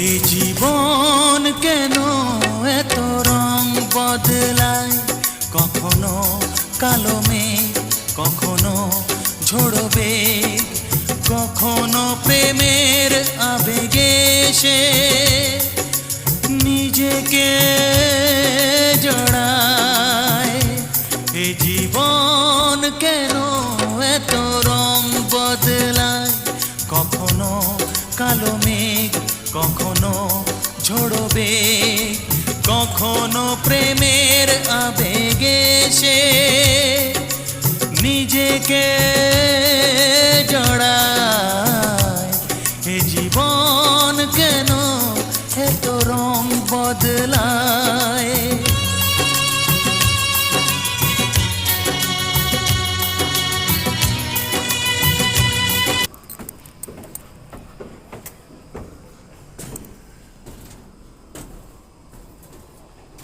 এ জীবন কেন এত রং বদলায়, কখনো কালো মেঘ, কখনো ঝোড়বে, কখনো প্রেমের আবেগে সে নিজেকে জড়ায়। এ জীবন কেন এত রং বদলায়, কখনো কালো মেঘ, কখনো ঝোড়বে, কখনো প্রেমের আবেগে সে নিজেকে জড়ায়।